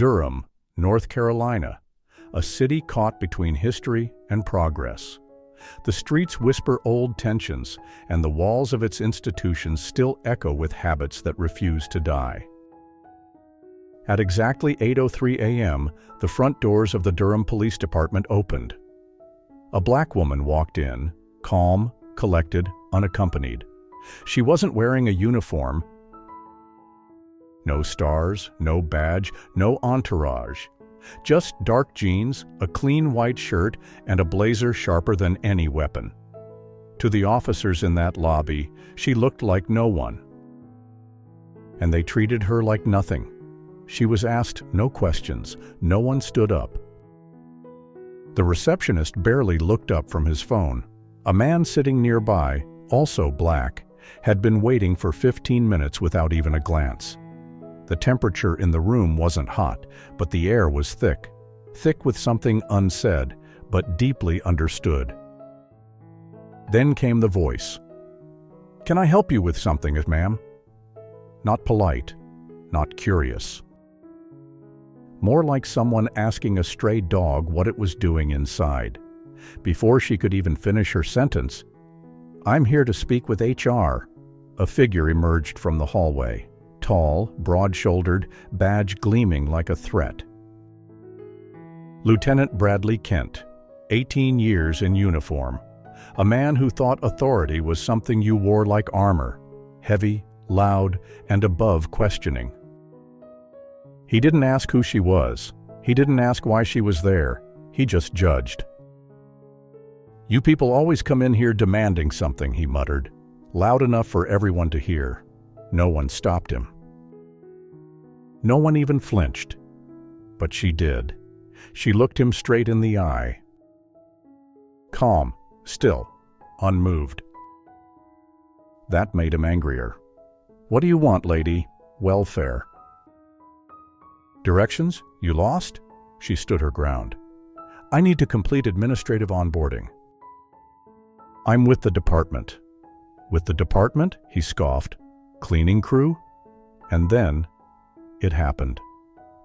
Durham, North Carolina, a city caught between history and progress. The streets whisper old tensions, and the walls of its institutions still echo with habits that refuse to die. At exactly 8:03 a.m., the front doors of the Durham Police Department opened. A black woman walked in, calm, collected, unaccompanied. She wasn't wearing a uniform. No stars, no badge, no entourage. Just dark jeans, a clean white shirt, and a blazer sharper than any weapon. To the officers in that lobby, she looked like no one. And they treated her like nothing. She was asked no questions. No one stood up. The receptionist barely looked up from his phone. A man sitting nearby, also black, had been waiting for 15 minutes without even a glance. The temperature in the room wasn't hot, but the air was thick with something unsaid, but deeply understood. Then came the voice. "Can I help you with something, ma'am?" Not polite, not curious. More like someone asking a stray dog what it was doing inside. Before she could even finish her sentence, "I'm here to speak with HR." A figure emerged from the hallway. Tall, broad-shouldered, badge gleaming like a threat. Lieutenant Bradley Kent, 18 years in uniform. A man who thought authority was something you wore like armor, heavy, loud, and above questioning. He didn't ask who she was. He didn't ask why she was there. He just judged. "You people always come in here demanding something," he muttered, loud enough for everyone to hear. No one stopped him. No one even flinched. But she did. She looked him straight in the eye. Calm, still, unmoved. That made him angrier. "What do you want, lady?" "Welfare." "Directions? You lost?" She stood her ground. "I need to complete administrative onboarding." "I'm with the department." "With the department?" he scoffed. "Cleaning crew?" And then it happened.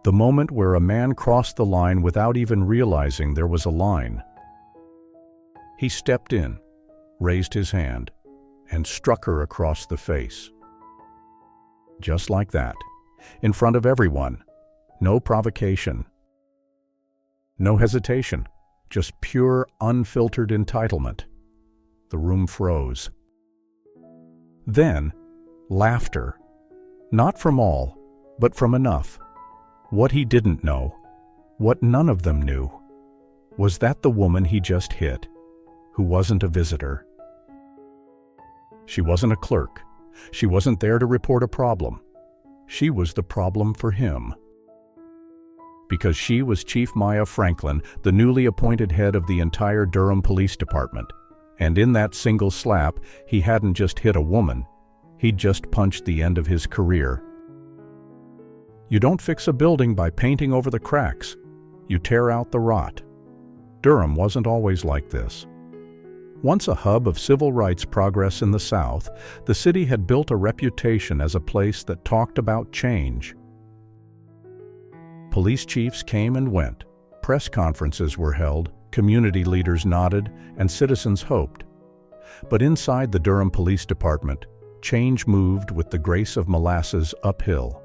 The moment where a man crossed the line without even realizing there was a line. He stepped in, raised his hand, and struck her across the face. Just like that, in front of everyone. No provocation. No hesitation, just pure, unfiltered entitlement. The room froze. Then, laughter. Not from all, but from enough. What he didn't know, what none of them knew, was that the woman he just hit, who wasn't a visitor. She wasn't a clerk. She wasn't there to report a problem. She was the problem for him. Because she was Chief Maya Franklin, the newly appointed head of the entire Durham Police Department. And in that single slap, he hadn't just hit a woman, he'd just punched the end of his career. You don't fix a building by painting over the cracks. You tear out the rot. Durham wasn't always like this. Once a hub of civil rights progress in the South, the city had built a reputation as a place that talked about change. Police chiefs came and went. Press conferences were held, community leaders nodded, and citizens hoped. But inside the Durham Police Department, change moved with the grace of molasses uphill.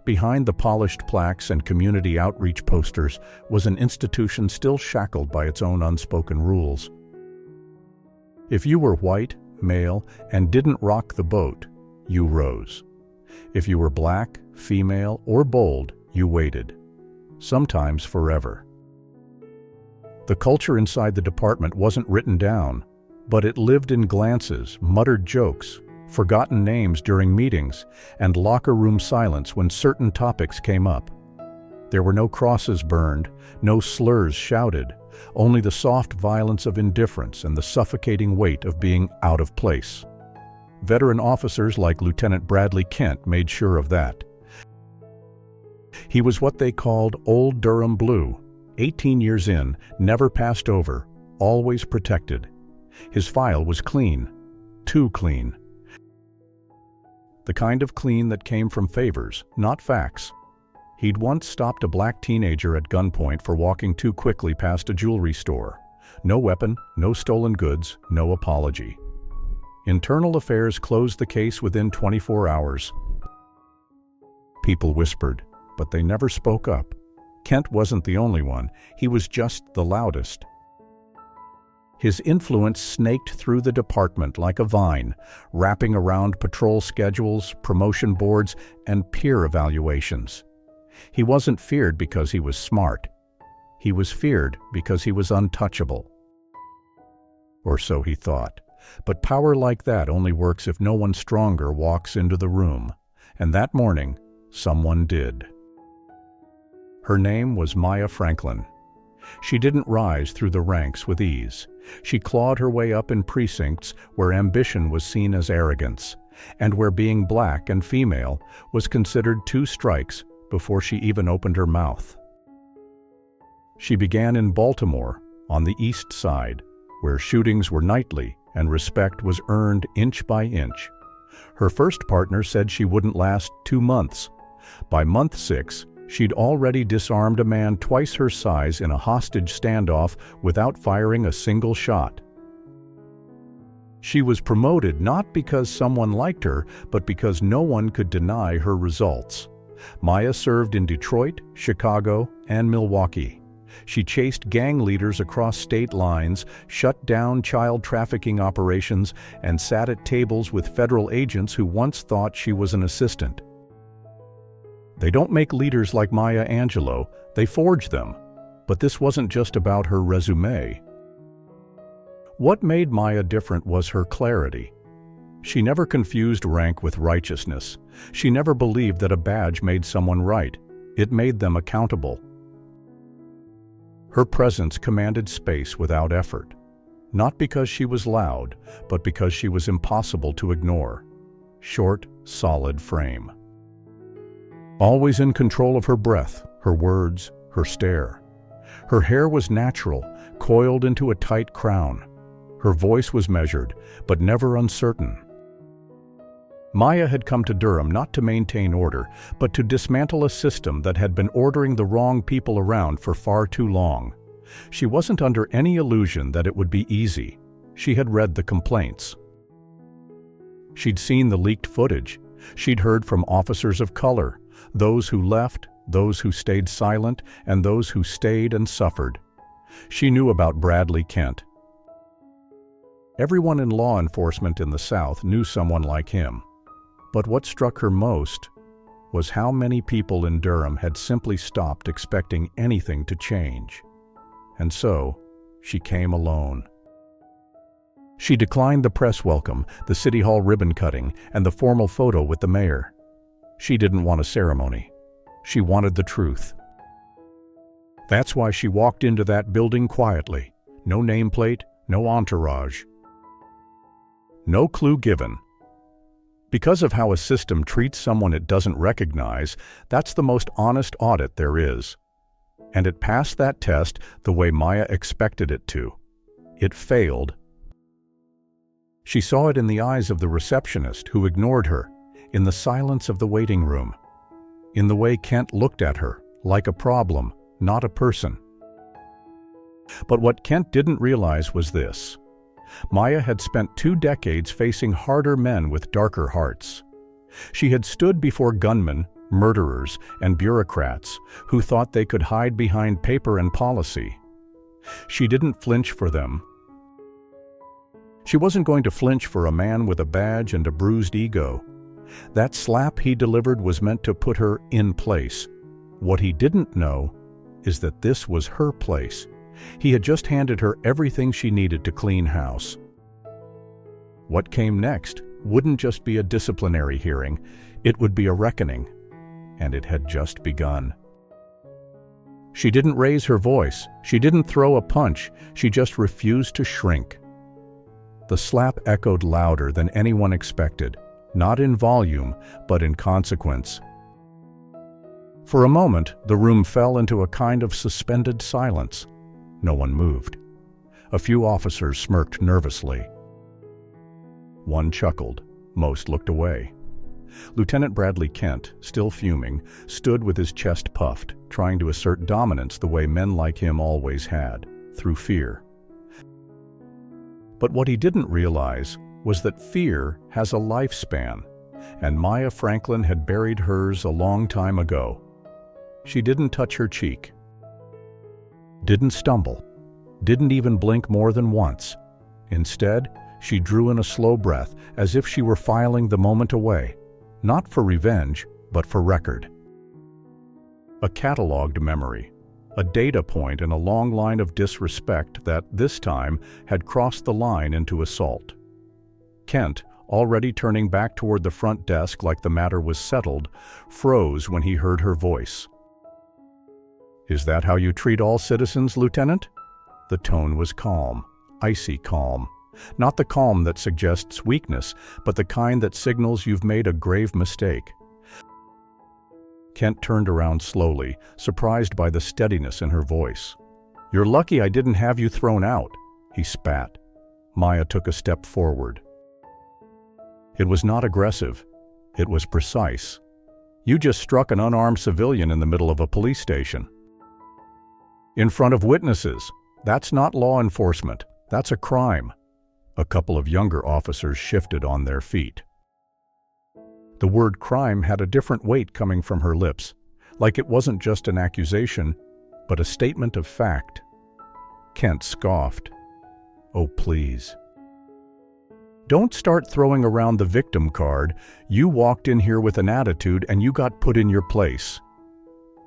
Behind the polished plaques and community outreach posters was an institution still shackled by its own unspoken rules. If you were white, male, and didn't rock the boat, you rose. If you were black, female, or bold, you waited. Sometimes forever. The culture inside the department wasn't written down, but it lived in glances, muttered jokes, forgotten names during meetings, and locker room silence when certain topics came up. There were no crosses burned, no slurs shouted, only the soft violence of indifference and the suffocating weight of being out of place. Veteran officers like Lieutenant Bradley Kent made sure of that. He was what they called Old Durham Blue, 18 years in, never passed over, always protected. His file was clean, too clean. The kind of clean that came from favors, not facts. He'd once stopped a black teenager at gunpoint for walking too quickly past a jewelry store. No weapon, no stolen goods, no apology. Internal Affairs closed the case within 24 hours. People whispered, but they never spoke up. Kent wasn't the only one, he was just the loudest. His influence snaked through the department like a vine, wrapping around patrol schedules, promotion boards, and peer evaluations. He wasn't feared because he was smart. He was feared because he was untouchable. Or so he thought. But power like that only works if no one stronger walks into the room. And that morning, someone did. Her name was Maya Franklin. She didn't rise through the ranks with ease. She clawed her way up in precincts where ambition was seen as arrogance, and where being black and female was considered 2 strikes before she even opened her mouth. She began in Baltimore, on the East Side, where shootings were nightly and respect was earned inch by inch. Her first partner said she wouldn't last 2 months. By month 6, she'd already disarmed a man twice her size in a hostage standoff without firing a single shot. She was promoted not because someone liked her, but because no one could deny her results. Maya served in Detroit, Chicago, and Milwaukee. She chased gang leaders across state lines, shut down child trafficking operations, and sat at tables with federal agents who once thought she was an assistant. They don't make leaders like Maya Angelou, they forge them. But this wasn't just about her resume. What made Maya different was her clarity. She never confused rank with righteousness. She never believed that a badge made someone right. It made them accountable. Her presence commanded space without effort. Not because she was loud, but because she was impossible to ignore. Short, solid frame. Always in control of her breath, her words, her stare. Her hair was natural, coiled into a tight crown. Her voice was measured, but never uncertain. Maya had come to Durham not to maintain order, but to dismantle a system that had been ordering the wrong people around for far too long. She wasn't under any illusion that it would be easy. She had read the complaints. She'd seen the leaked footage. She'd heard from officers of color, those who left, those who stayed silent, and those who stayed and suffered. She knew about Bradley Kent. Everyone in law enforcement in the South knew someone like him. But what struck her most was how many people in Durham had simply stopped expecting anything to change. And so, she came alone. She declined the press welcome, the city hall ribbon cutting, and the formal photo with the mayor. She didn't want a ceremony. She wanted the truth. That's why she walked into that building quietly. No nameplate, no entourage. No clue given. Because of how a system treats someone it doesn't recognize, that's the most honest audit there is. And it passed that test the way Maya expected it to. It failed. She saw it in the eyes of the receptionist who ignored her, in the silence of the waiting room, in the way Kent looked at her, like a problem, not a person. But what Kent didn't realize was this. Maya had spent 2 decades facing harder men with darker hearts. She had stood before gunmen, murderers, and bureaucrats who thought they could hide behind paper and policy. She didn't flinch for them. She wasn't going to flinch for a man with a badge and a bruised ego. That slap he delivered was meant to put her in place. What he didn't know is that this was her place. He had just handed her everything she needed to clean house. What came next wouldn't just be a disciplinary hearing, it would be a reckoning, and it had just begun. She didn't raise her voice, she didn't throw a punch, she just refused to shrink. The slap echoed louder than anyone expected, not in volume, but in consequence. For a moment, the room fell into a kind of suspended silence. No one moved. A few officers smirked nervously. One chuckled. Most looked away. Lieutenant Bradley Kent, still fuming, stood with his chest puffed, trying to assert dominance the way men like him always had, through fear. But what he didn't realize was that fear has a lifespan, and Maya Franklin had buried hers a long time ago. She didn't touch her cheek, didn't stumble, didn't even blink more than once. Instead, she drew in a slow breath, as if she were filing the moment away, not for revenge, but for record. A catalogued memory, a data point in a long line of disrespect that, this time, had crossed the line into assault. Kent, already turning back toward the front desk like the matter was settled, froze when he heard her voice. "Is that how you treat all citizens, Lieutenant?" The tone was calm, icy calm. Not the calm that suggests weakness, but the kind that signals you've made a grave mistake. Kent turned around slowly, surprised by the steadiness in her voice. "You're lucky I didn't have you thrown out," he spat. Maya took a step forward. It was not aggressive. It was precise. "You just struck an unarmed civilian in the middle of a police station. In front of witnesses. That's not law enforcement. That's a crime." A couple of younger officers shifted on their feet. The word crime had a different weight coming from her lips, like it wasn't just an accusation, but a statement of fact. Kent scoffed. "Oh, please. Don't start throwing around the victim card. You walked in here with an attitude and you got put in your place."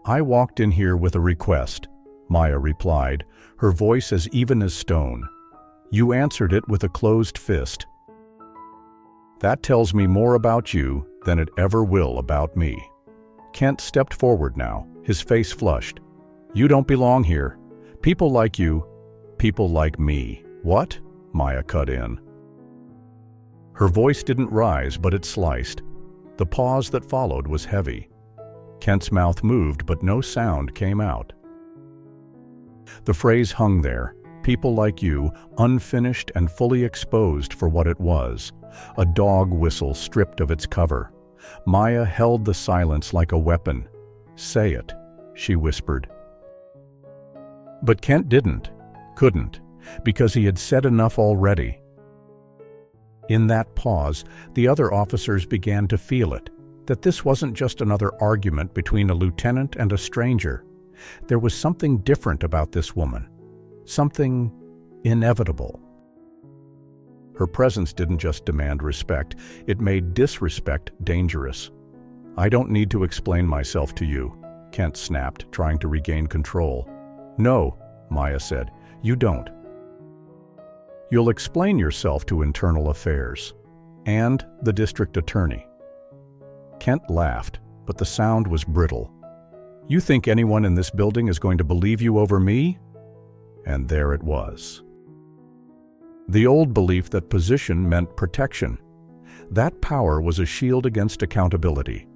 "I walked in here with a request," Maya replied, her voice as even as stone. "You answered it with a closed fist. That tells me more about you than it ever will about me." Kent stepped forward now, his face flushed. "You don't belong here. People like you, people like me." "What?" Maya cut in. Her voice didn't rise, but it sliced. The pause that followed was heavy. Kent's mouth moved, but no sound came out. The phrase hung there, people like you, unfinished and fully exposed for what it was, a dog whistle stripped of its cover. Maya held the silence like a weapon. "Say it," she whispered. But Kent couldn't, because he had said enough already. In that pause, the other officers began to feel it, that this wasn't just another argument between a lieutenant and a stranger. There was something different about this woman, something inevitable. Her presence didn't just demand respect, it made disrespect dangerous. "I don't need to explain myself to you," Kent snapped, trying to regain control. "No," Maya said, "you don't. You'll explain yourself to Internal Affairs and the district attorney." Kent laughed, but the sound was brittle. "You think anyone in this building is going to believe you over me?" And there it was. The old belief that position meant protection. That power was a shield against accountability.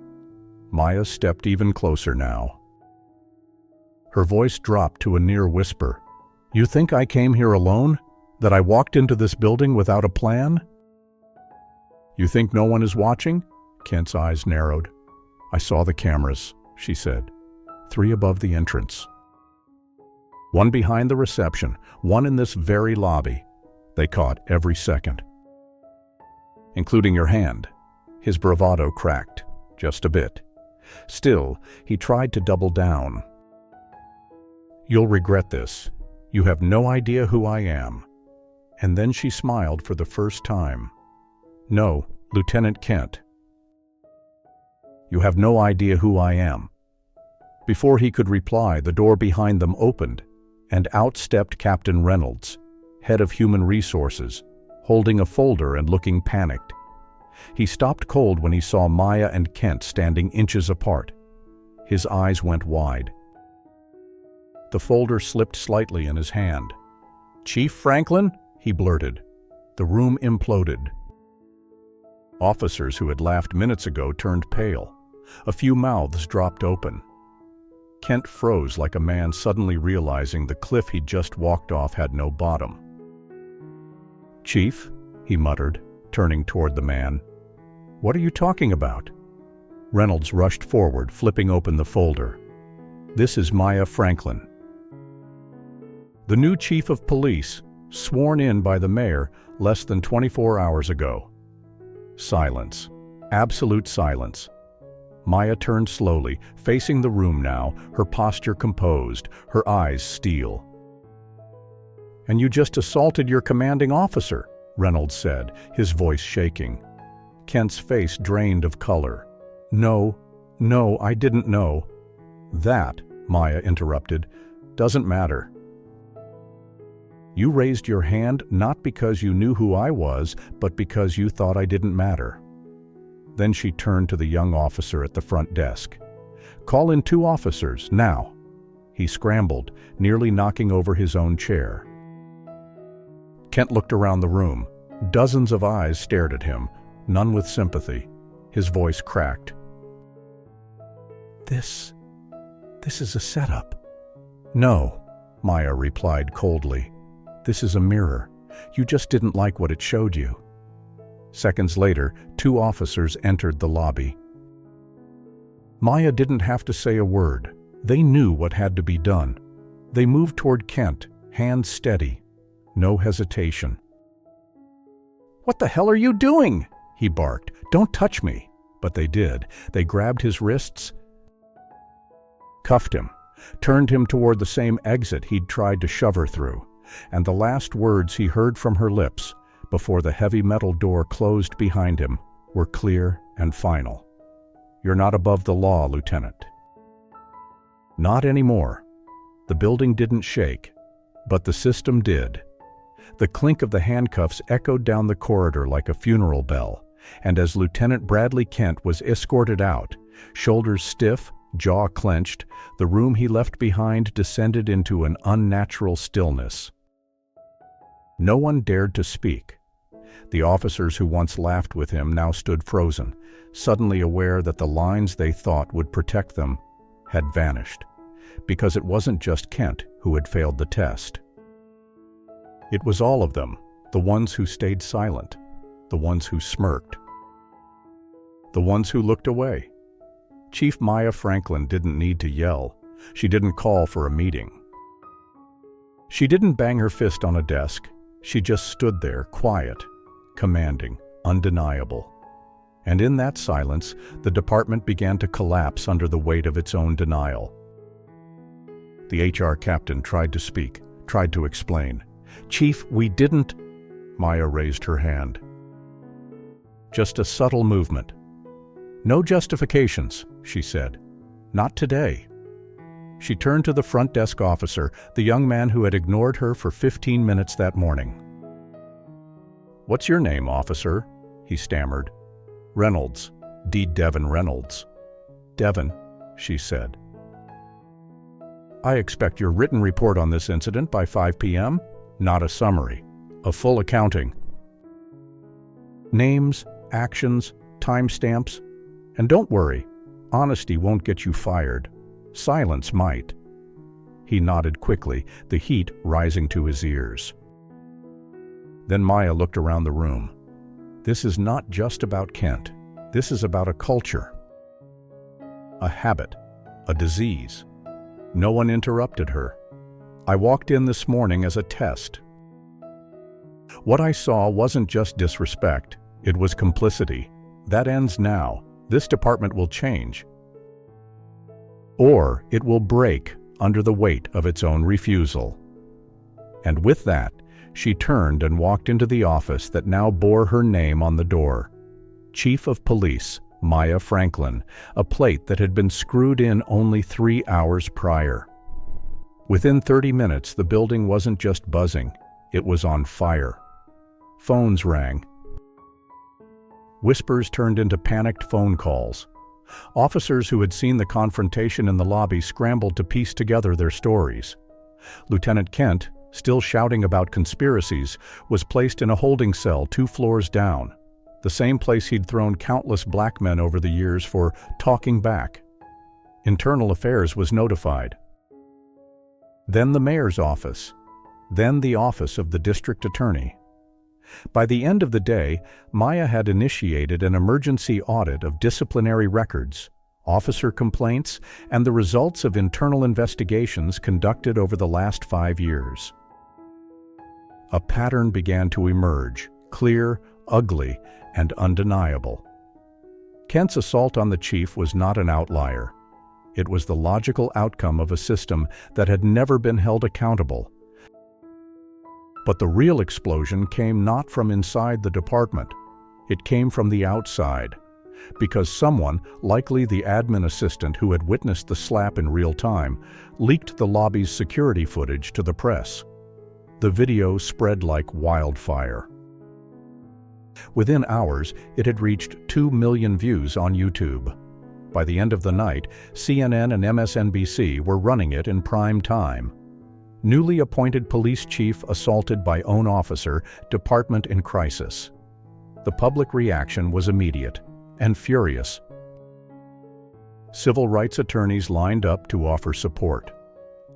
Maya stepped even closer now. Her voice dropped to a near whisper. "You think I came here alone? That I walked into this building without a plan?" "You think no one is watching?" Kent's eyes narrowed. "I saw the cameras," she said. 3 above the entrance. 1 behind the reception, 1 in this very lobby. They caught every second. "Including your hand." His bravado cracked, just a bit. Still, he tried to double down. "You'll regret this. You have no idea who I am." And then she smiled for the first time. "No, Lieutenant Kent. You have no idea who I am." Before he could reply, the door behind them opened, and out stepped Captain Reynolds, head of Human Resources, holding a folder and looking panicked. He stopped cold when he saw Maya and Kent standing inches apart. His eyes went wide. The folder slipped slightly in his hand. "Chief Franklin?" he blurted. The room imploded. Officers who had laughed minutes ago turned pale. A few mouths dropped open. Kent froze like a man suddenly realizing the cliff he'd just walked off had no bottom. "Chief," he muttered, turning toward the man. "What are you talking about?" Reynolds rushed forward, flipping open the folder. This is Maya Franklin, the new chief of police, sworn in by the mayor less than 24 hours ago. Silence. Absolute silence. Maya turned slowly, facing the room now, her posture composed, her eyes steel. "And you just assaulted your commanding officer," Reynolds said, his voice shaking. Kent's face drained of color. No, I didn't know." "That," Maya interrupted, "doesn't matter. You raised your hand not because you knew who I was, but because you thought I didn't matter." Then she turned to the young officer at the front desk. "Call in 2 officers, now." He scrambled, nearly knocking over his own chair. Kent looked around the room. Dozens of eyes stared at him, none with sympathy. His voice cracked. This is a setup." "No," Maya replied coldly. "This is a mirror. You just didn't like what it showed you." Seconds later, 2 officers entered the lobby. Maya didn't have to say a word. They knew what had to be done. They moved toward Kent, hands steady. No hesitation. "What the hell are you doing?" he barked. "Don't touch me." But they did. They grabbed his wrists, cuffed him, turned him toward the same exit he'd tried to shove her through. And the last words he heard from her lips, before the heavy metal door closed behind him, were clear and final. "You're not above the law, Lieutenant." Not anymore. The building didn't shake, but the system did. The clink of the handcuffs echoed down the corridor like a funeral bell, and as Lieutenant Bradley Kent was escorted out, shoulders stiff, jaw clenched, the room he left behind descended into an unnatural stillness. No one dared to speak. The officers who once laughed with him now stood frozen, suddenly aware that the lines they thought would protect them had vanished, because it wasn't just Kent who had failed the test. It was all of them, the ones who stayed silent, the ones who smirked, the ones who looked away. Chief Maya Franklin didn't need to yell. She didn't call for a meeting. She didn't bang her fist on a desk. She just stood there, quiet, commanding, undeniable. And in that silence, the department began to collapse under the weight of its own denial. The HR captain tried to speak, tried to explain. "Chief, we didn't—" Maya raised her hand. Just a subtle movement. "No justifications," she said. "Not today." She turned to the front desk officer, the young man who had ignored her for 15 minutes that morning. "What's your name, officer?" he stammered. "Reynolds. D. Devin Reynolds." "Devin," she said. "I expect your written report on this incident by 5 p.m., not a summary, a full accounting. Names, actions, timestamps. And don't worry, honesty won't get you fired. Silence might." He nodded quickly, the heat rising to his ears. Then Maya looked around the room. This is not just about Kent. This is about a culture, a habit, a disease. No one interrupted her. "I walked in this morning as a test. What I saw wasn't just disrespect, it was complicity. That ends now. This department will change. Or it will break under the weight of its own refusal." And with that, she turned and walked into the office that now bore her name on the door. Chief of Police, Maya Franklin, a plate that had been screwed in only 3 hours prior. Within 30 minutes, the building wasn't just buzzing, it was on fire. Phones rang. Whispers turned into panicked phone calls. Officers who had seen the confrontation in the lobby scrambled to piece together their stories. Lieutenant Kent, still shouting about conspiracies, was placed in a holding cell 2 floors down, the same place he'd thrown countless black men over the years for talking back. Internal Affairs was notified. Then the mayor's office. Then the office of the district attorney. By the end of the day, Maya had initiated an emergency audit of disciplinary records, officer complaints, and the results of internal investigations conducted over the last 5 years. A pattern began to emerge, clear, ugly, and undeniable. Kent's assault on the chief was not an outlier. It was the logical outcome of a system that had never been held accountable. But the real explosion came not from inside the department. It came from the outside, because someone, likely the admin assistant who had witnessed the slap in real time, leaked the lobby's security footage to the press. The video spread like wildfire. Within hours, it had reached 2 million views on YouTube. By the end of the night, CNN and MSNBC were running it in prime time. Newly appointed police chief assaulted by own officer, department in crisis. The public reaction was immediate and furious. Civil rights attorneys lined up to offer support.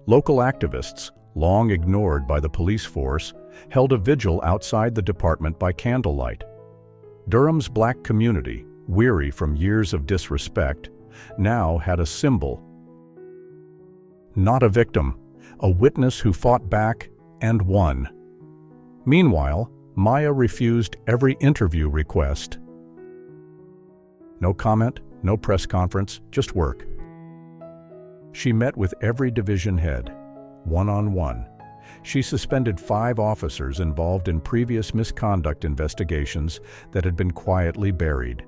Local activists, long ignored by the police force, held a vigil outside the department by candlelight. Durham's black community, weary from years of disrespect, now had a symbol. Not a victim, a witness who fought back and won. Meanwhile, Maya refused every interview request. No comment, no press conference, just work. She met with every division head, one-on-one. She suspended 5 officers involved in previous misconduct investigations that had been quietly buried.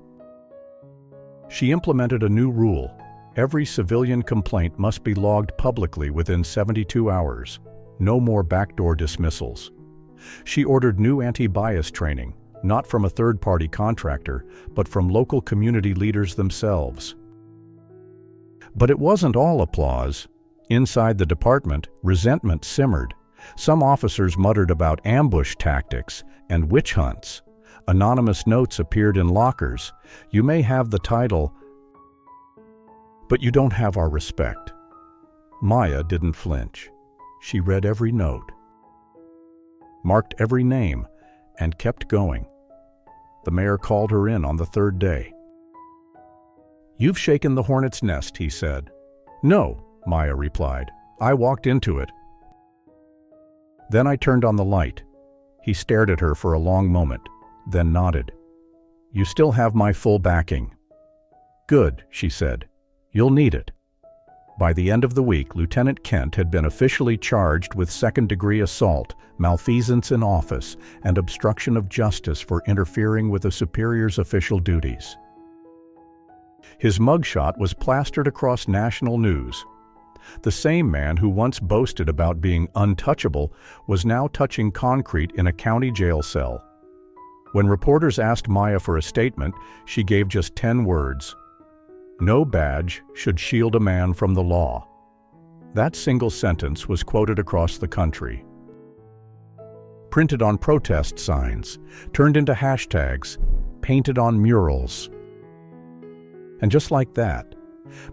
She implemented a new rule. Every civilian complaint must be logged publicly within 72 hours. No more backdoor dismissals. She ordered new anti-bias training, not from a third-party contractor, but from local community leaders themselves. But it wasn't all applause. Inside the department, resentment simmered. Some officers muttered about ambush tactics and witch hunts. Anonymous notes appeared in lockers. You may have the title, but you don't have our respect. Maya didn't flinch. She read every note, marked every name, and kept going. The mayor called her in on the 3rd day. "You've shaken the hornet's nest," he said. "No," Maya replied. "I walked into it." Then I turned on the light. He stared at her for a long moment, then nodded. "You still have my full backing." "Good," she said. "You'll need it." By the end of the week, Lieutenant Kent had been officially charged with second-degree assault, malfeasance in office, and obstruction of justice for interfering with a superior's official duties. His mugshot was plastered across national news. The same man who once boasted about being untouchable was now touching concrete in a county jail cell. When reporters asked Maya for a statement, she gave just 10 words. "No badge should shield a man from the law." That single sentence was quoted across the country. Printed on protest signs, turned into hashtags, painted on murals. And just like that,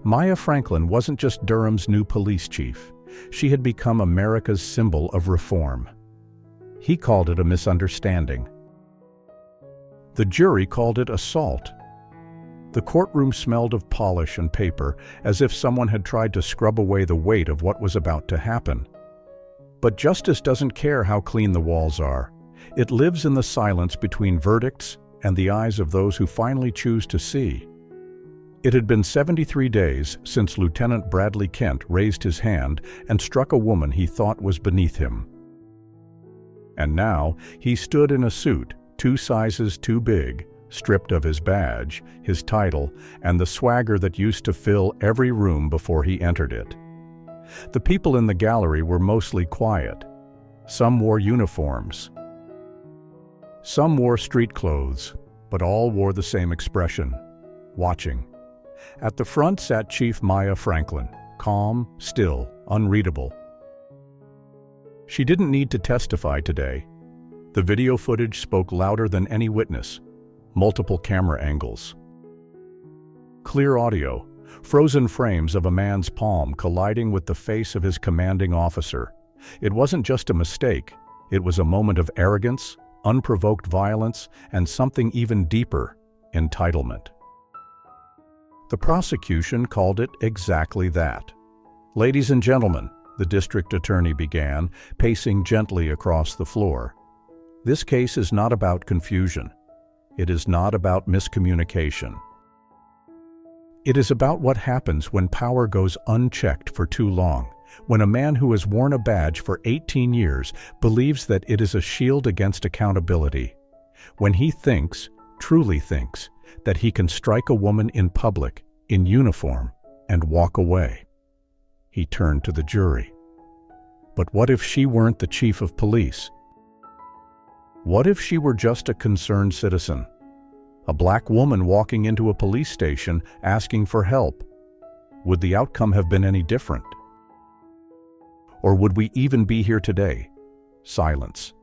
Maya Franklin wasn't just Durham's new police chief. She had become America's symbol of reform. He called it a misunderstanding. The jury called it assault. The courtroom smelled of polish and paper, as if someone had tried to scrub away the weight of what was about to happen. But justice doesn't care how clean the walls are. It lives in the silence between verdicts and the eyes of those who finally choose to see. It had been 73 days since Lieutenant Bradley Kent raised his hand and struck a woman he thought was beneath him. And now he stood in a suit 2 sizes too big, stripped of his badge, his title, and the swagger that used to fill every room before he entered it. The people in the gallery were mostly quiet. Some wore uniforms. Some wore street clothes, but all wore the same expression, watching. At the front sat Chief Maya Franklin, calm, still, unreadable. She didn't need to testify today. The video footage spoke louder than any witness. Multiple camera angles. Clear audio, frozen frames of a man's palm colliding with the face of his commanding officer. It wasn't just a mistake. It was a moment of arrogance, unprovoked violence, and something even deeper, entitlement. The prosecution called it exactly that. "Ladies and gentlemen," the district attorney began, pacing gently across the floor, "this case is not about confusion. It is not about miscommunication. It is about what happens when power goes unchecked for too long, when a man who has worn a badge for 18 years believes that it is a shield against accountability, when he thinks, truly thinks, that he can strike a woman in public, in uniform, and walk away." He turned to the jury. But what if she weren't the chief of police? What if she were just a concerned citizen? A black woman walking into a police station asking for help? Would the outcome have been any different? Or would we even be here today? Silence.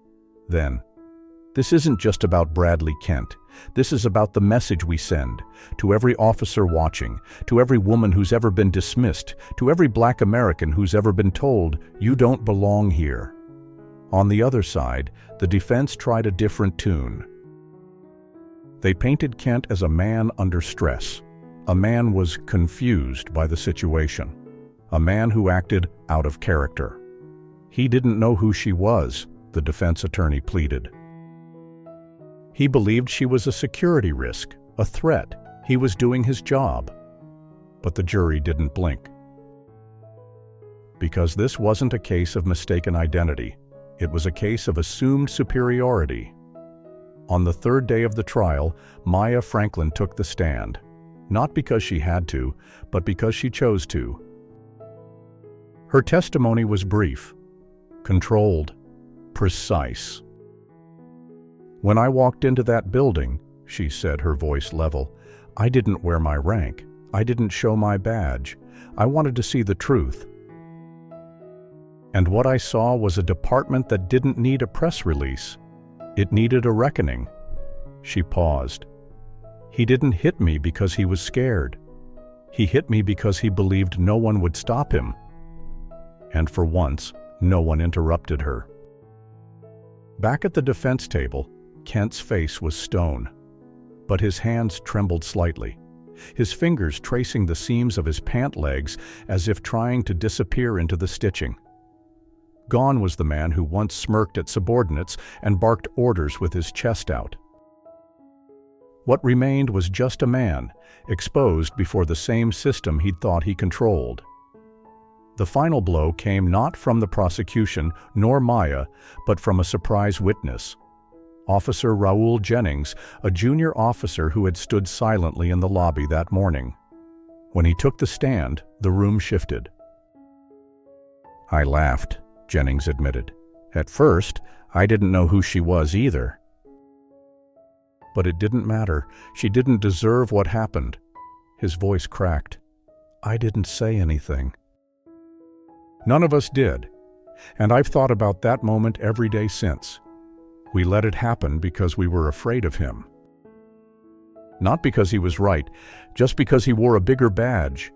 Then, this isn't just about Bradley Kent. This is about the message we send to every officer watching, to every woman who's ever been dismissed, to every black American who's ever been told, "You don't belong here." On the other side, the defense tried a different tune. They painted Kent as a man under stress. A man was confused by the situation. A man who acted out of character. He didn't know who she was, the defense attorney pleaded. He believed she was a security risk, a threat. He was doing his job. But the jury didn't blink. Because this wasn't a case of mistaken identity. It was a case of assumed superiority. On the third day of the trial, Maya Franklin took the stand. Not because she had to, but because she chose to. Her testimony was brief, controlled, precise. "When I walked into that building," she said, her voice level, "I didn't wear my rank. I didn't show my badge. I wanted to see the truth. And what I saw was a department that didn't need a press release. It needed a reckoning." She paused. "He didn't hit me because he was scared. He hit me because he believed no one would stop him." And for once, no one interrupted her. Back at the defense table, Kent's face was stone, but his hands trembled slightly, his fingers tracing the seams of his pant legs as if trying to disappear into the stitching. Gone was the man who once smirked at subordinates and barked orders with his chest out. What remained was just a man, exposed before the same system he'd thought he controlled. The final blow came not from the prosecution nor Maya, but from a surprise witness. Officer Raul Jennings, a junior officer who had stood silently in the lobby that morning. When he took the stand, the room shifted. "I laughed," Jennings admitted. "At first, I didn't know who she was either. But it didn't matter. She didn't deserve what happened." His voice cracked. "I didn't say anything." None of us did. And I've thought about that moment every day since. We let it happen because we were afraid of him. Not because he was right, just because he wore a bigger badge.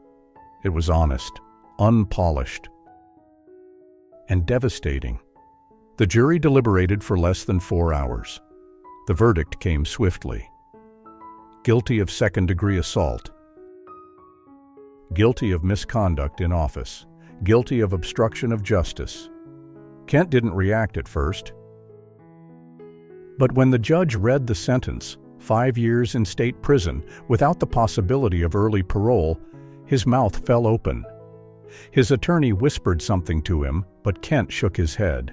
It was honest, unpolished, and devastating. The jury deliberated for less than 4 hours. The verdict came swiftly. Guilty of second-degree assault. Guilty of misconduct in office. Guilty of obstruction of justice. Kent didn't react at first. But when the judge read the sentence, 5 years in state prison without the possibility of early parole, his mouth fell open. His attorney whispered something to him, but Kent shook his head.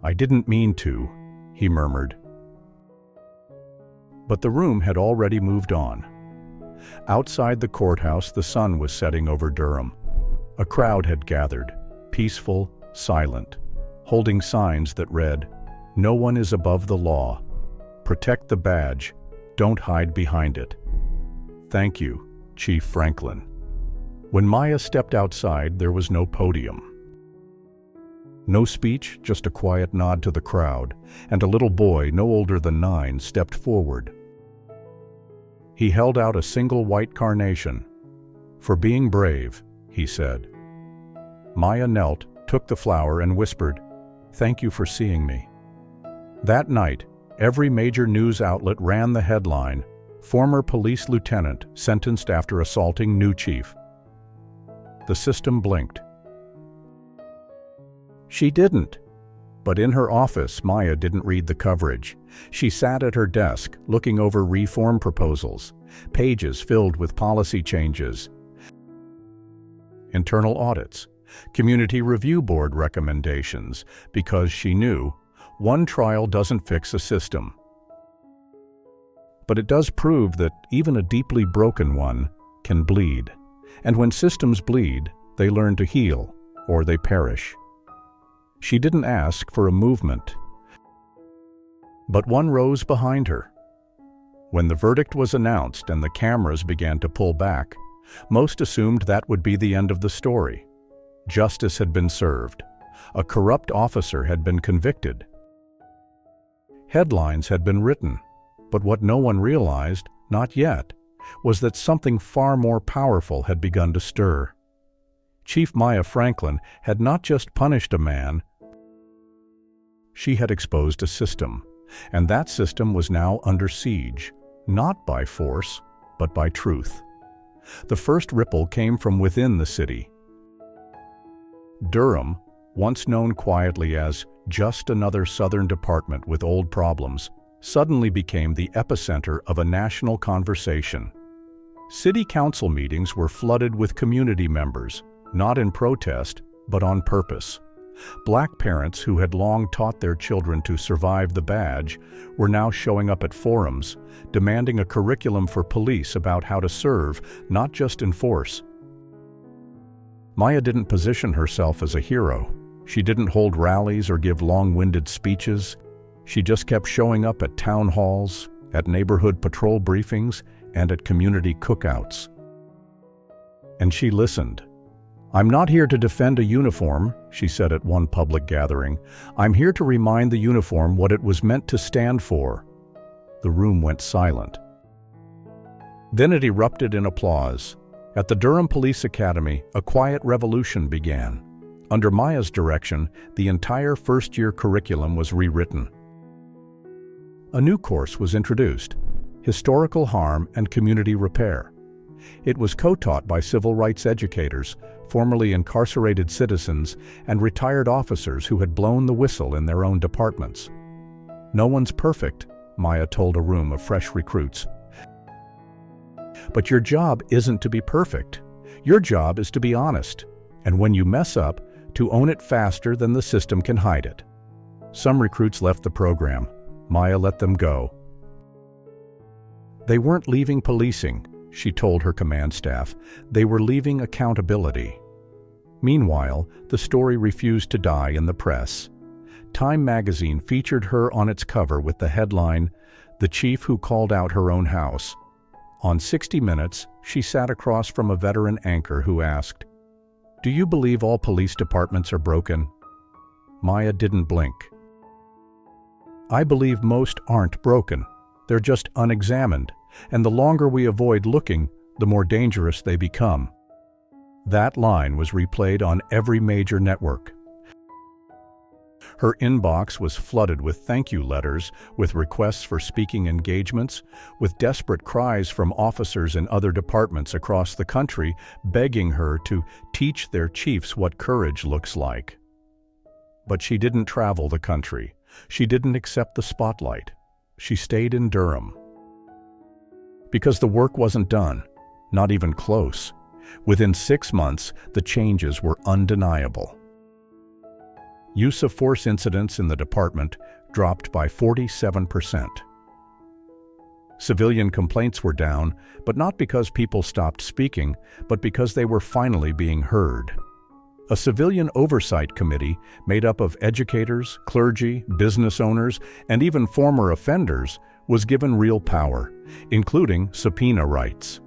"I didn't mean to," he murmured. But the room had already moved on. Outside the courthouse, the sun was setting over Durham. A crowd had gathered, peaceful, silent, holding signs that read, "No one is above the law. Protect the badge. Don't hide behind it. Thank you, Chief Franklin." When Maya stepped outside, there was no podium. No speech, just a quiet nod to the crowd, and a little boy no older than 9 stepped forward. He held out a single white carnation. "For being brave," he said. Maya knelt, took the flower, and whispered, "Thank you for seeing me." That night, Every major news outlet ran the headline, "Former police lieutenant sentenced after assaulting new chief." The system blinked. She didn't. But in her office, Maya didn't read the coverage. She sat at her desk, looking over reform proposals, pages filled with policy changes, internal audits, community review board recommendations, because she knew one trial doesn't fix a system. But it does prove that even a deeply broken one can bleed. And when systems bleed, they learn to heal, or they perish. She didn't ask for a movement, but one rose behind her. When the verdict was announced and the cameras began to pull back, most assumed that would be the end of the story. Justice had been served. A corrupt officer had been convicted. Headlines had been written, but what no one realized, not yet, was that something far more powerful had begun to stir. Chief Maya Franklin had not just punished a man, she had exposed a system, and that system was now under siege, not by force, but by truth. The first ripple came from within the city. Durham, once known quietly as just another southern department with old problems, suddenly became the epicenter of a national conversation. City council meetings were flooded with community members, not in protest, but on purpose. Black parents who had long taught their children to survive the badge were now showing up at forums, demanding a curriculum for police about how to serve, not just enforce. Maya didn't position herself as a hero. She didn't hold rallies or give long-winded speeches. She just kept showing up at town halls, at neighborhood patrol briefings, and at community cookouts. And she listened. "I'm not here to defend a uniform," she said at one public gathering. "I'm here to remind the uniform what it was meant to stand for." The room went silent. Then it erupted in applause. At the Durham Police Academy, a quiet revolution began. Under Maya's direction, the entire first-year curriculum was rewritten. A new course was introduced: historical harm and community repair. It was co-taught by civil rights educators, formerly incarcerated citizens, and retired officers who had blown the whistle in their own departments. "No one's perfect," Maya told a room of fresh recruits. "But your job isn't to be perfect. Your job is to be honest, and when you mess up, to own it faster than the system can hide it." Some recruits left the program. Maya let them go. They weren't leaving policing, she told her command staff. They were leaving accountability. Meanwhile, the story refused to die in the press. Time magazine featured her on its cover with the headline, "The Chief Who Called Out Her Own House." On 60 Minutes, she sat across from a veteran anchor who asked, "Do you believe all police departments are broken?" Maya didn't blink. "I believe most aren't broken. They're just unexamined, and the longer we avoid looking, the more dangerous they become." That line was replayed on every major network. Her inbox was flooded with thank you letters, with requests for speaking engagements, with desperate cries from officers in other departments across the country begging her to teach their chiefs what courage looks like. But she didn't travel the country. She didn't accept the spotlight. She stayed in Durham. Because the work wasn't done, not even close. Within 6 months, the changes were undeniable. Use of force incidents in the department dropped by 47%. Civilian complaints were down, but not because people stopped speaking, but because they were finally being heard. A civilian oversight committee made up of educators, clergy, business owners, and even former offenders was given real power, including subpoena rights.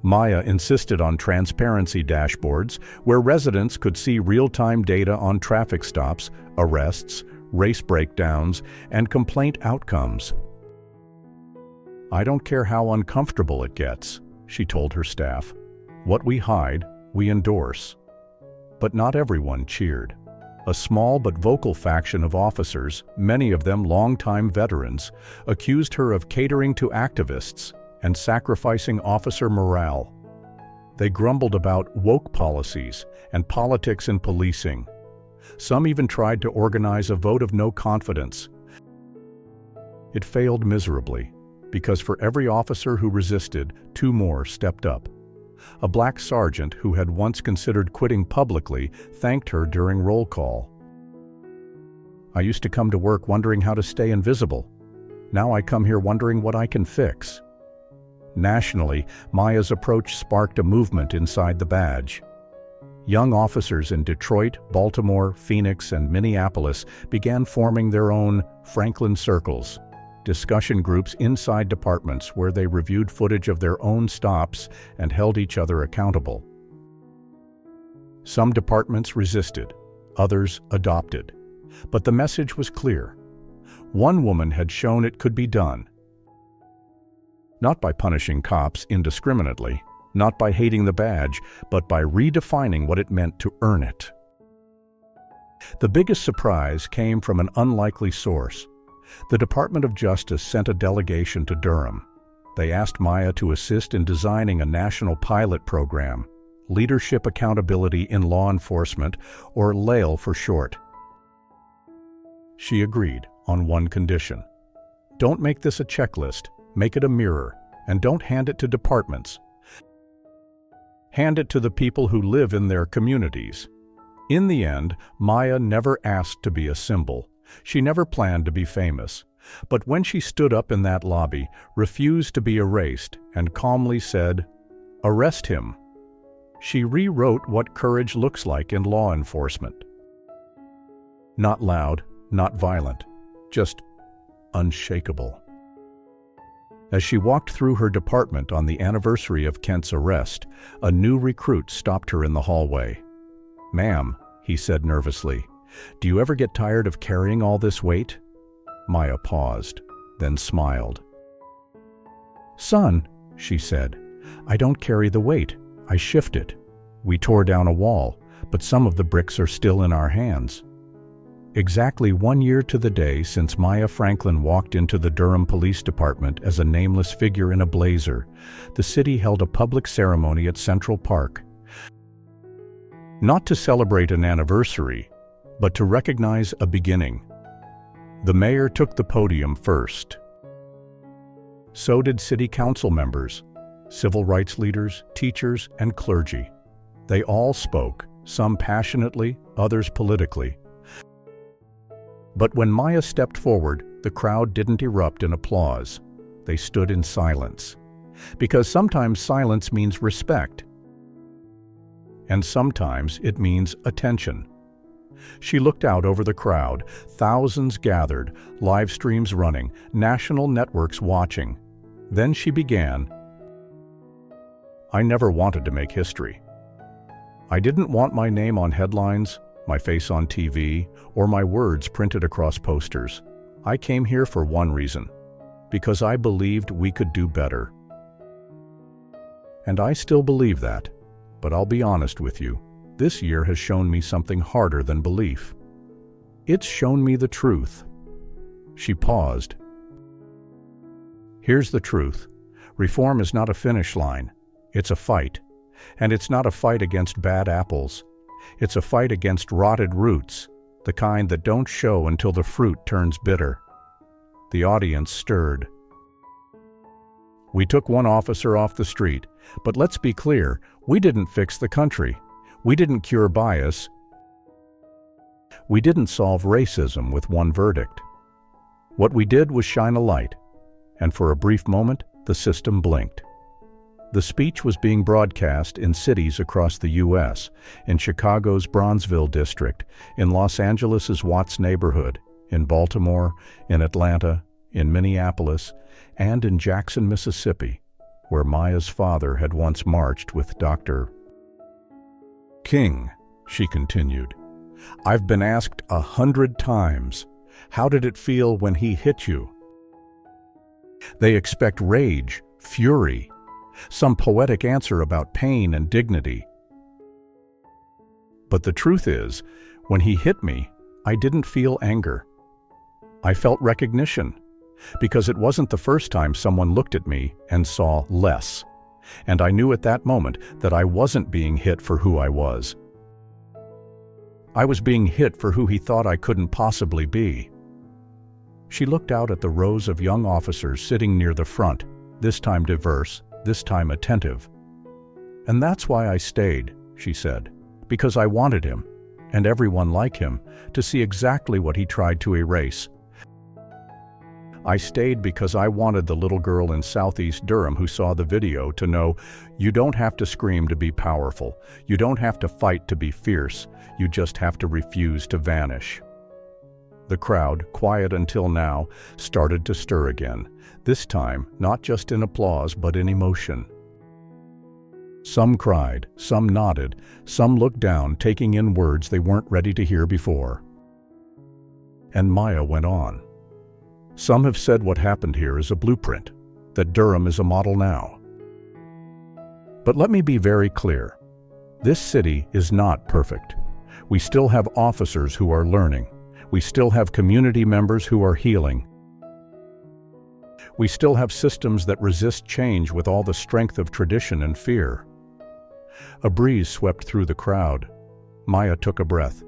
Maya insisted on transparency dashboards where residents could see real-time data on traffic stops, arrests, race breakdowns, and complaint outcomes. "I don't care how uncomfortable it gets," she told her staff. "What we hide, we endorse." But not everyone cheered. A small but vocal faction of officers, many of them longtime veterans, accused her of catering to activists and sacrificing officer morale. They grumbled about woke policies and politics in policing. Some even tried to organize a vote of no confidence. It failed miserably, because for every officer who resisted, 2 more stepped up. A black sergeant who had once considered quitting publicly thanked her during roll call. "I used to come to work wondering how to stay invisible. Now I come here wondering what I can fix." Nationally, Maya's approach sparked a movement inside the badge. Young officers in Detroit, Baltimore, Phoenix, and Minneapolis began forming their own Franklin Circles, discussion groups inside departments where they reviewed footage of their own stops and held each other accountable. Some departments resisted, others adopted, but the message was clear. One woman had shown it could be done. Not by punishing cops indiscriminately, not by hating the badge, but by redefining what it meant to earn it. The biggest surprise came from an unlikely source. The Department of Justice sent a delegation to Durham. They asked Maya to assist in designing a national pilot program, Leadership Accountability in Law Enforcement, or LAIL for short. She agreed on one condition. Don't make this a checklist, make it a mirror, and don't hand it to departments. Hand it to the people who live in their communities. In the end, Maya never asked to be a symbol. She never planned to be famous. But when she stood up in that lobby, refused to be erased, and calmly said, "Arrest him," she rewrote what courage looks like in law enforcement. Not loud, not violent, just unshakable. As she walked through her department on the anniversary of Kent's arrest, a new recruit stopped her in the hallway. "Ma'am," he said nervously, "do you ever get tired of carrying all this weight?" Maya paused, then smiled. "Son," she said, "I don't carry the weight, I shift it. We tore down a wall, but some of the bricks are still in our hands." Exactly 1 year to the day since Maya Franklin walked into the Durham Police Department as a nameless figure in a blazer, the city held a public ceremony at Central Park. Not to celebrate an anniversary, but to recognize a beginning. The mayor took the podium first. So did city council members, civil rights leaders, teachers, and clergy. They all spoke, some passionately, others politically. But when Maya stepped forward, the crowd didn't erupt in applause. They stood in silence. Because sometimes silence means respect. And sometimes it means attention. She looked out over the crowd, thousands gathered, live streams running, national networks watching. Then she began, "I never wanted to make history. I didn't want my name on headlines, my face on TV, or my words printed across posters. I came here for one reason, because I believed we could do better. And I still believe that, but I'll be honest with you, this year has shown me something harder than belief. It's shown me the truth." She paused. "Here's the truth. Reform is not a finish line. It's a fight. And it's not a fight against bad apples. It's a fight against rotted roots, the kind that don't show until the fruit turns bitter." The audience stirred. "We took one officer off the street, but let's be clear, we didn't fix the country. We didn't cure bias. We didn't solve racism with one verdict. What we did was shine a light, and for a brief moment, the system blinked." The speech was being broadcast in cities across the U.S., in Chicago's Bronzeville district, in Los Angeles' Watts neighborhood, in Baltimore, in Atlanta, in Minneapolis, and in Jackson, Mississippi, where Maya's father had once marched with Dr. King. She continued, "I've been asked 100 times, how did it feel when he hit you? They expect rage, fury, some poetic answer about pain and dignity. But the truth is, When he hit me, I didn't feel anger. I felt recognition, because it wasn't the first time someone looked at me and saw less. And I knew at that moment that I wasn't being hit for who I was. I was being hit for who he thought I couldn't possibly be. She looked out at the rows of young officers sitting near the front, this time diverse, this time attentive. "And that's why I stayed," she said, "because I wanted him, and everyone like him, to see exactly what he tried to erase. I stayed because I wanted the little girl in Southeast Durham who saw the video to know, you don't have to scream to be powerful, you don't have to fight to be fierce, you just have to refuse to vanish." The crowd, quiet until now, started to stir again, this time not just in applause but in emotion. Some cried, some nodded, some looked down, taking in words they weren't ready to hear before. And Maya went on. "Some have said what happened here is a blueprint, that Durham is a model now. But let me be very clear. This city is not perfect. We still have officers who are learning. We still have community members who are healing. We still have systems that resist change with all the strength of tradition and fear." A breeze swept through the crowd. Maya took a breath.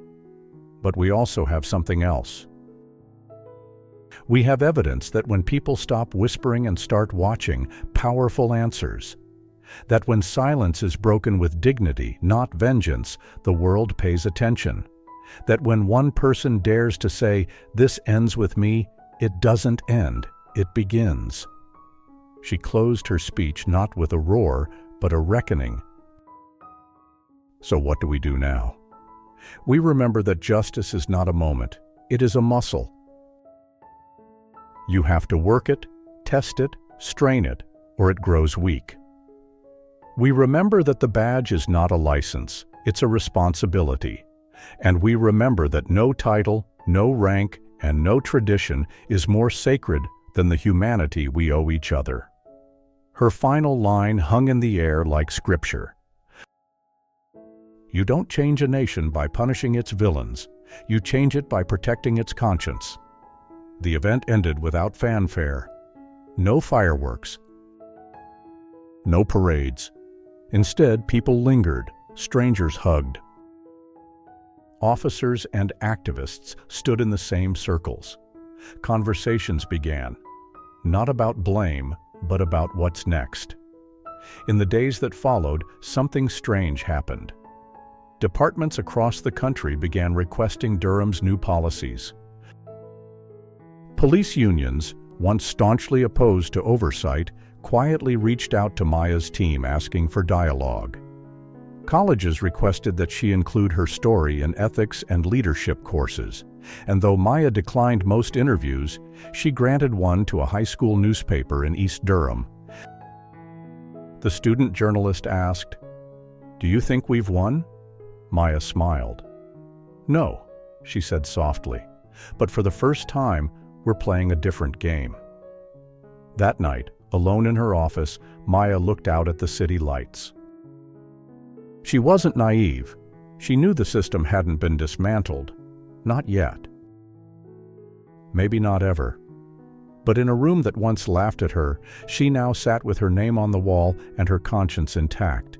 "But we also have something else. We have evidence that when people stop whispering and start watching, powerful answers. That when silence is broken with dignity, not vengeance, the world pays attention. That when one person dares to say, 'This ends with me,' it doesn't end, it begins." She closed her speech not with a roar, but a reckoning. So what do we do now? We remember that justice is not a moment, it is a muscle. You have to work it, test it, strain it, or it grows weak. We remember that the badge is not a license, it's a responsibility. And we remember that no title, no rank, and no tradition is more sacred than the humanity we owe each other. Her final line hung in the air like scripture. You don't change a nation by punishing its villains. You change it by protecting its conscience. The event ended without fanfare. No fireworks. No parades. Instead, people lingered. Strangers hugged. Officers and activists stood in the same circles. Conversations began, not about blame, but about what's next. In the days that followed, something strange happened. Departments across the country began requesting Durham's new policies. Police unions, once staunchly opposed to oversight, quietly reached out to Maya's team asking for dialogue. Colleges requested that she include her story in ethics and leadership courses, and though Maya declined most interviews, she granted one to a high school newspaper in East Durham. The student journalist asked, "Do you think we've won?" Maya smiled. "No," she said softly, "but for the first time, we're playing a different game." That night, alone in her office, Maya looked out at the city lights. She wasn't naive. She knew the system hadn't been dismantled. Not yet. Maybe not ever. But in a room that once laughed at her, she now sat with her name on the wall and her conscience intact.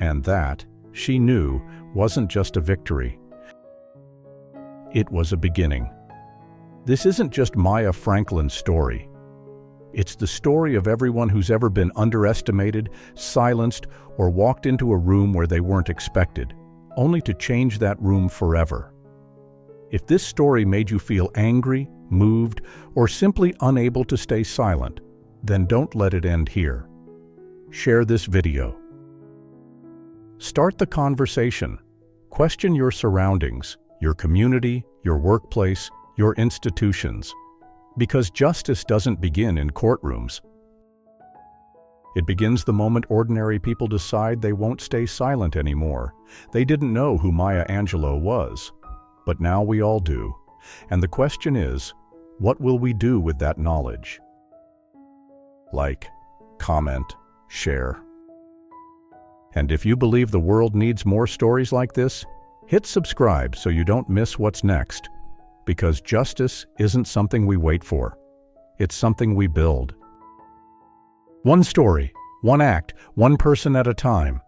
And that, she knew, wasn't just a victory. It was a beginning. This isn't just Maya Franklin's story. It's the story of everyone who's ever been underestimated, silenced, or walked into a room where they weren't expected, only to change that room forever. If this story made you feel angry, moved, or simply unable to stay silent, then don't let it end here. Share this video. Start the conversation. Question your surroundings, your community, your workplace, your institutions. Because justice doesn't begin in courtrooms. It begins the moment ordinary people decide they won't stay silent anymore. They didn't know who Maya Angelou was, but now we all do. And the question is, what will we do with that knowledge? Like, comment, share. And if you believe the world needs more stories like this, Hit subscribe so you don't miss what's next, because justice isn't something we wait for. It's something we build. One story, one act, one person at a time.